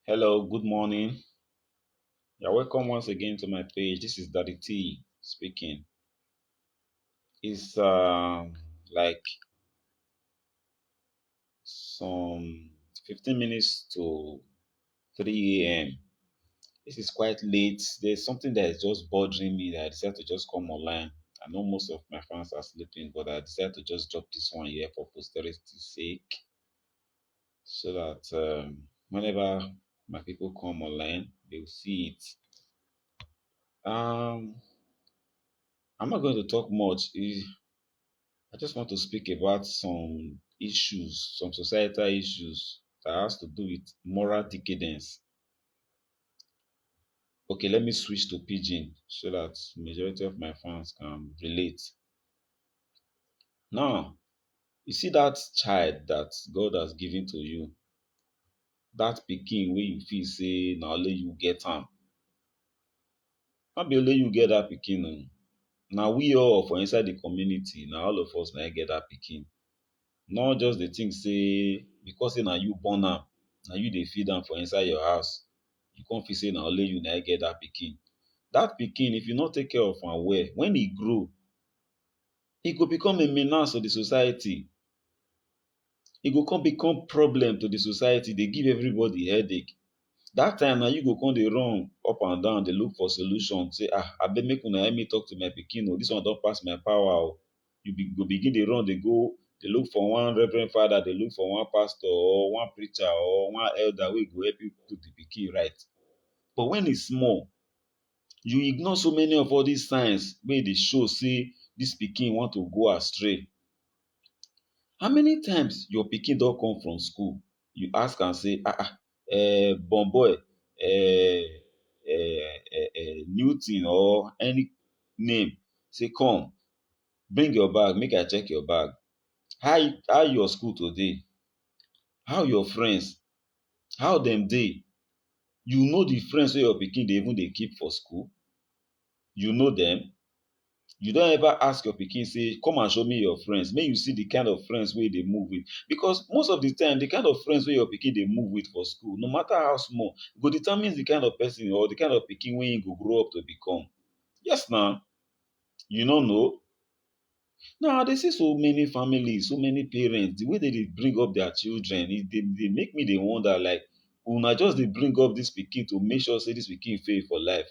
Hello, good morning. You're welcome once again to my page. This is Daddy T speaking. It's like some 15 minutes to 3 a.m. This is quite late. There's something that is just bothering me that I decided to just come online. I know most of my fans are sleeping, but I decided to just drop this one here for posterity's sake so that whenever my people come online, they'll see it. Um, I'm not going to talk much. I just want to speak about some issues, some societal issues that has to do with moral decadence. Okay, let me switch to pidgin so that majority of my fans can relate. Now, you see that child that God has given to you, that pikin wey you feel say na only you get am. No be only you get that pikin o. Na we all for inside the community, na all of us na get that pikin. Not just the think say because say na you born am, na you dey feed am for inside your house, you come feel say na only you na get dat pikin. Dat pikin if you no take care of am well, when e grow, e go become a menace to the society. E go come become problem to the society, dey give everybody headache. Dat time na you go come dey run up and down dey look for solution say abeg make una help me talk to my pikin o, dis one don pass my power o. You go begin dey run dey go dey look for one reverend father, dey look for one pastor or one preacher or one elder wey go help you put the pikin right. But when e small, you ignore so many of all these signs wey dey show say dis pikin want to go astray. How many times your pikin don come from school, you ask am say born boy Newton or any name, say come bring your bag make I check your bag. How your school today? How your friends? How dem dey? You know the friends wey your pikin dey even dey keep for school? You know dem? You don ever ask your pikin say come and show me your friends make you see the kind of friends wey e dey move with? Because most of the time the kind of friends wey your pikin dey move with for school, no matter how small, go determine the kind of person or the kind of pikin wey e go grow up to become. Yes na, you no know? Now I dey see so many families, so many parents, the way dem dey bring up their children, e dey make me dey wonder like una just dey bring up dis pikin to make sure say dis pikin fail for life.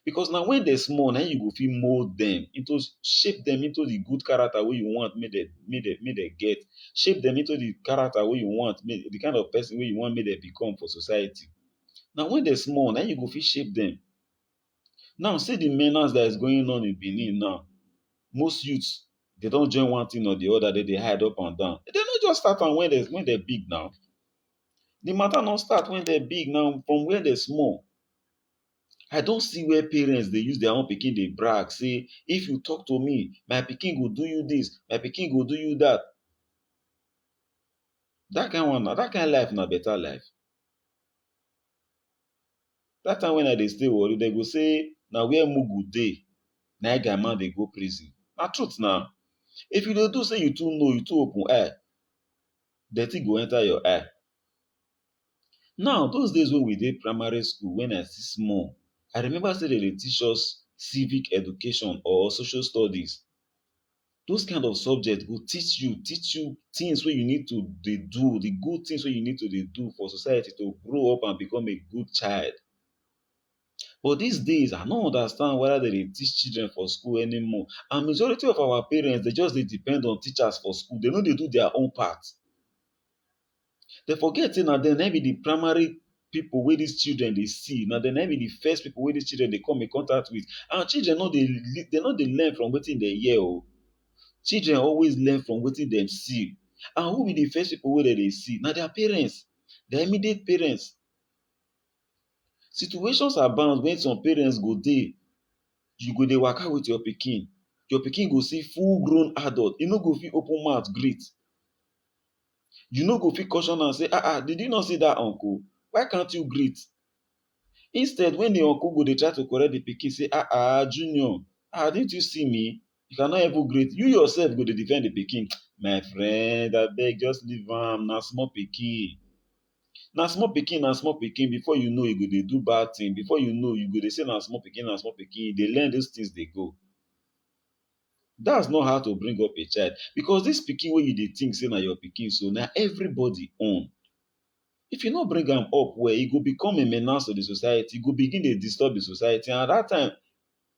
Because na when dem small na you go fit mold dem into, shape dem into the good character wey you want make dem get, shape dem into the character wey you want, the kind of person wey you want make dem become for society. Na when dem small na you go fit shape dem. Now see the menace that is going on in Benin now. Most youths dey don join one thing or the other, dem dey hide up and down. Dem no just start am when dem big now. The matter no start when dem big now, from where dem small. I don see where parents dey use their own pikin dey brag say if you talk to me, my pikin go do you dis, my pikin go do you dat. Dat kind life na better life. Dat time when I dey stay Warri, dem go say na where mugu dey na guy man dey go prison. Na truth na. If you dey do say you too know, you too open eye, dirty go enter your eye. Now those days wey we dey primary school, when I still small, I remember say dem dey teach us civic education or social studies. Those kind of subject go teach you things wey you need to dey do, the good things wey you need to dey do for society to grow up and become a good child. But these days, I no understand whether dem dey teach children for school anymore. And majority of our parents, dey just dey depend on teachers for school. Dey no dey do their own part. Dem forget say na dem na be the primary people wey these children dey see. Na dem na be the first people wey these children dey come in contact with. And children no dey learn from wetin dem hear o. Children always learn from wetin dem see. And who be the first people wey dem dey see? Na their parents, their immediate parents. Situations abound when some parents go dey, you go dey waka with your pikin go see full grown adult, e no go fit open mouth greet. You no go fit caution am say did you not see dat uncle? Why can't you greet? Instead when the uncle go dey try to correct the pikin say junior, didn't you see me? You cannot even greet. You yourself go dey defend the pikin. My friend abeg just leave am, na small pikin. Na small pikin, before you know, you go dey do bad thing. Before you know, you go dey say na small pikin, na small pikin. You dey learn those things dey go. That's not how to bring up a child, because this pikin wey you dey think say na your pikin, so na everybody own. If you no bring am up well, e go become a menace to the society. E go begin dey disturb the society, and at that time,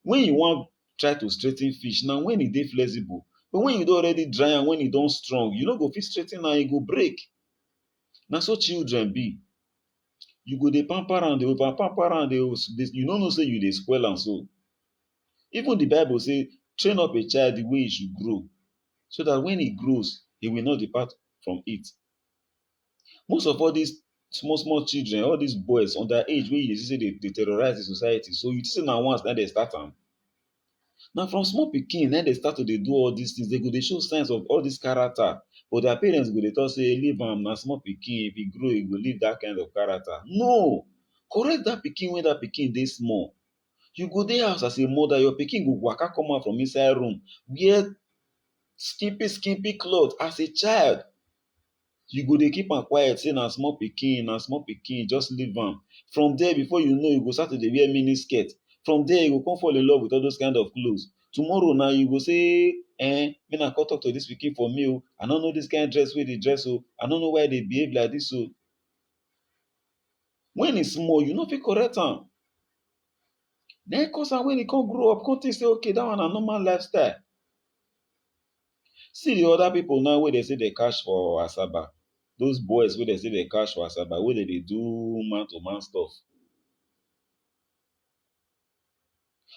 when you wan try to straighten fish, na when e dey flexible. But when you don already dry am, when e don strong, you no go fit straighten am, e go break. Na so children be. You go dey pamper am, dey over pamper am, you no know say you dey spoil am so. Even the Bible say, train up a child the way he should grow, so that when he grows, he will not depart from it. Most of all these small small children, all these boys under age wey you dey see say dey terrorize the society, so you think say na once na dey start am? Na from small pikin na dey start to dey do all these things. They go dey show signs of all this character, but their parents go dey talk say leave am, na small pikin. If he grow, he go leave that kind of character. No! Correct that pikin when that pikin dey small. You go dey house as a mother, your pikin go waka come out from inside room, wear skimpy cloth as a child. You go dey keep am quiet, say na small pikin, just leave am. From there, before you know, you go start to dey wear mini skirt. From there, you go come fall in love with all those kind of clothes. Tomorrow now, you go say, make I come talk to this pikin for me. I no know this kind dress wey dey dress. I no know why they behave like this. When e small, you no fit correct am. Then cause am when e come grow up, come think say, okay, that one na normal lifestyle. See the other people now wey dey say dey catch for Asaba. Those boys wey dey say dey catch for Asaba, wey dey do man-to-man stuff.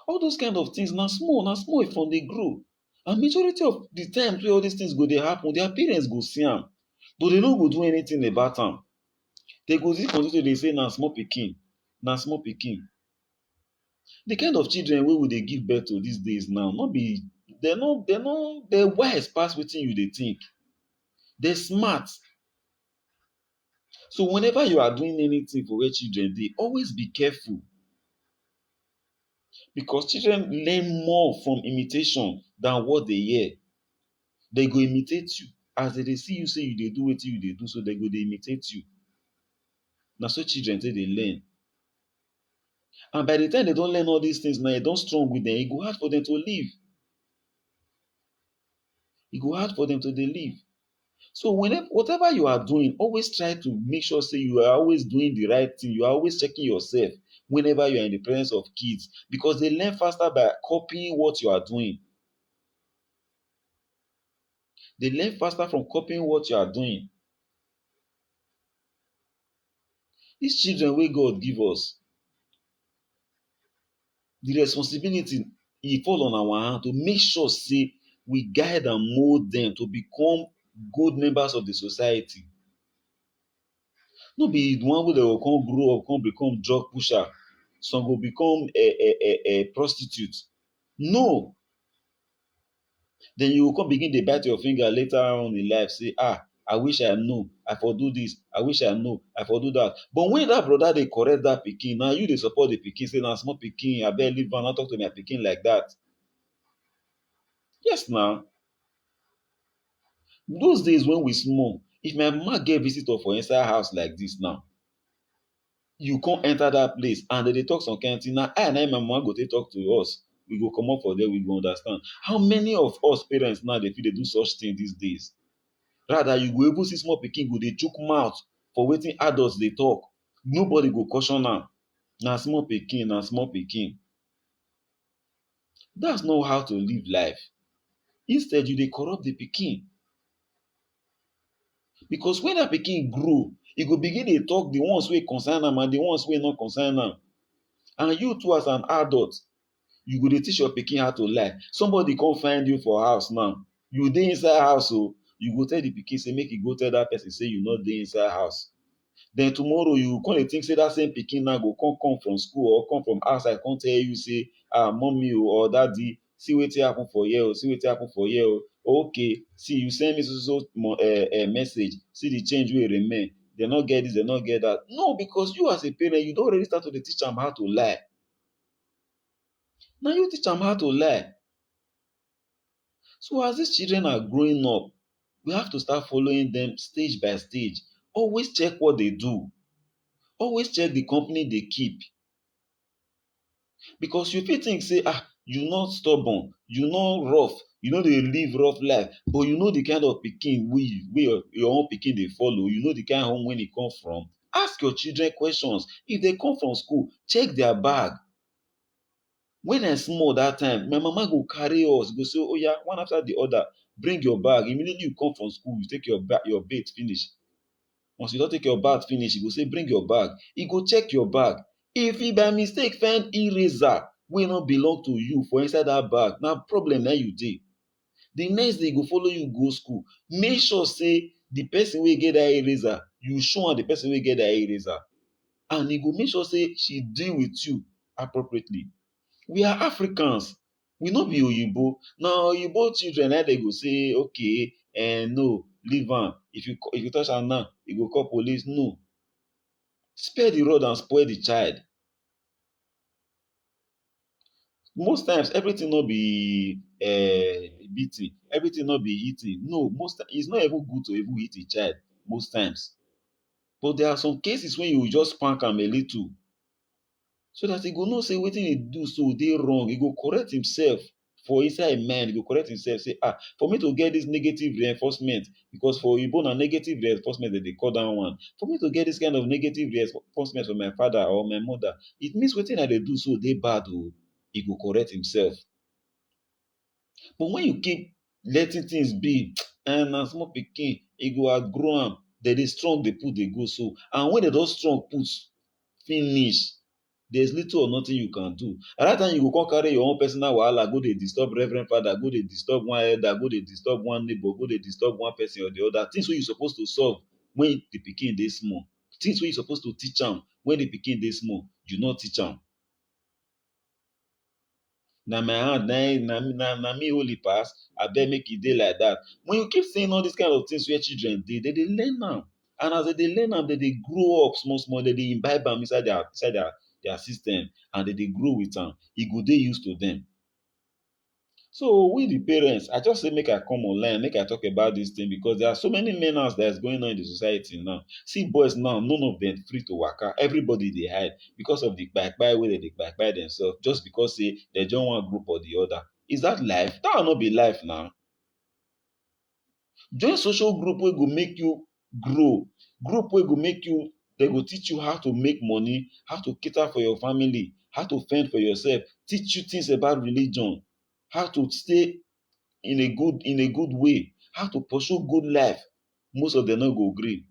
All those kind of things na small e from dey grow. And majority of the times wey all these things go dey happen, their parents go see am, but they no go do anything about am. They go still continue to dey say na small pikin, na small pikin. The kind of children wey we dey give birth to these days now, no be they wise pass wetin you dey think. They smart. So whenever you are doing anything for where children dey, always be careful. Because children learn more from imitation than what they hear. They go imitate you. As they dey see you say you dey do wetin you dey do, so they go dey imitate you. Na so children take dey learn. And by the time they don learn all these things now, e don strong with them, e go hard for them to leave. E go hard for them to dey leave. So whatever you are doing, always try to make sure say you are always doing the right thing. You are always checking yourself whenever you are in the presence of kids, because they learn faster by copying what you are doing. They learn faster from copying what you are doing. These children wey God give us, the responsibility e fall on our hand to make sure say we guide and mold them to become good members of the society. No be the one wey they go come grow up, come become drug pusher. Some go become a prostitute. No. Then you go come begin dey bite your finger later on in life, say, I wish I know, I for do this, I wish I know, I for do that. But when that brother dey correct that pikin, now you dey support the pikin, say na small pikin, abeg leave am, no talk to my pikin like that. Yes now. Those days when we small, if my mama get visitor for inside house like this now, you come enter that place and they talk some kind thing, na I and my mama go take talk to us. We go comot for there, we go understand. How many of us parents now dey fit dey do such thing these days? Rather, you go even see small pikin go dey chook mouth for wetin adults dey talk. Nobody go caution am. Na small pikin, na small pikin. That's not how to live life. Instead, you dey corrupt the pikin. Because when that pikin grow, e go begin dey talk the ones wey concern am and the ones wey no concern am. And you too as an adult, you go dey teach your pikin how to lie. Somebody come find you for house now. You dey inside house, you go tell the pikin say make e go tell that person say you no dey inside house. Then tomorrow you come dey think say that same pikin now go come from school or come from outside come tell you say, mommy or daddy, see wetin happen for here, see wetin happen for here. Okay, see you send me so message, see the change wey remain. They no get this, they no get that. No, because you as a parent, you don already start to dey teach am how to lie. Na you teach am how to lie. So as these children are growing up, we have to start following them stage by stage, Always check what they do. Always check the company they keep. Because you fit think say, you not stubborn, you not rough, you no dey live rough life, but you know the kind of pikin wey your own pikin dey follow, you know the kind home wey e come from. Ask your children questions. If they come from school, check their bag. When I small that time, my mama go carry us, go say, oh yeah, one after the other, bring your bag. Immediately you come from school, you take your bath finish. Once you don take your bath finish, e go say bring your bag. E go check your bag. If e by mistake find eraser wey no belong to you for inside that bag, na problem na you dey. The next day e go follow you go school. Make sure say the person wey get that eraser, you show am the person wey get that eraser, and e go make sure say she deal with you appropriately. We are Africans. We no be Oyibo. Na Oyibo children na dey go say, okay, no, leave am. If you touch am now, e go call police. No. Spare the rod and spoil the child. Most times, everything no be beating. Everything no be eating. No, most times, it's not even good to even hit a child most times. But there are some cases when you just spank am a little, so that he go know say wetin he do so dey wrong. He go correct himself for inside him mind. He go correct himself say, for me to get this negative reinforcement, because for Igbo na negative reinforcement dem dey call that one. For me to get this kind of negative reinforcement from my father or my mother, it means wetin I dey do so dey bad o. He go correct himself. But when you keep letting things be, and na small pikin, e go outgrow am. Dem dey strong dey put dey go so, and when dem don strong put finish, there's little or nothing you can do. At that time, you go come carry your own personal wahala, go dey disturb reverend father, go dey disturb one elder, go dey disturb one neighbor, go dey disturb one person or the other. Things wey you suppose to solve when the pikin dey small. Things wey you suppose to teach am when the pikin dey small, you no teach am. Na my hand, na me holy pass, abeg make e dey like that. When you keep saying all these kind of things where children dey, they dey learn am. And as dem dey learn am, dem dey grow up small small. Dem dey imbibe am inside their system, and dem dey grow with am. E go dey used to them. So we the parents, I just say make I come online, make I talk about this thing, because there are so many menace that is going on in the society now. See boys now, none of them free to waka. Everybody dey hide because of the kpai wey they kpai themselves, just because say they join one group or the other. Is that life? That will not be life now. Join social group wey go make you grow. Group wey go make you, they go teach you how to make money, how to cater for your family, how to fend for yourself, teach you things about religion, how to stay in a good way, how to pursue good life. Most of them no go gree.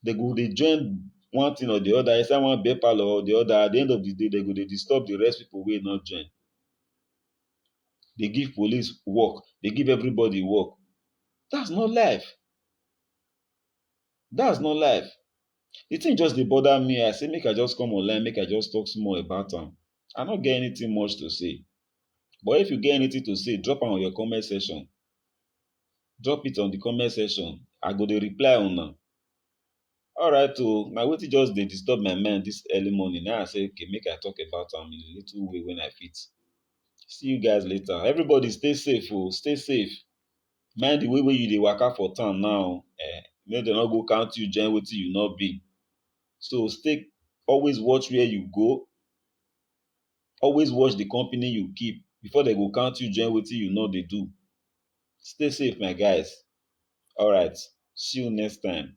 They go dey join one thing or the other, inside one bear parlor or the other. At the end of the day, they go dey disturb the rest people wey not join. They give police work, they give everybody work. That's not life. That's not life. The thing just dey bother me. I say make I just come online, make I just talk small about am. I no get anything much to say. But if you get anything to say, drop am on your comment section. Drop it on the comment section. I go dey reply una. Alright o, na wetin just dey disturb my mind this early morning. Now I say, okay, make I talk about am in a little way when I fit. See you guys later. Everybody stay safe o, stay safe. Mind the way wey you dey waka for town now. Make dem no go count you join wetin you no be. So always watch where you go. Always watch the company you keep before they go count you join wetin you no dey do. Stay safe, my guys. Alright, see you next time.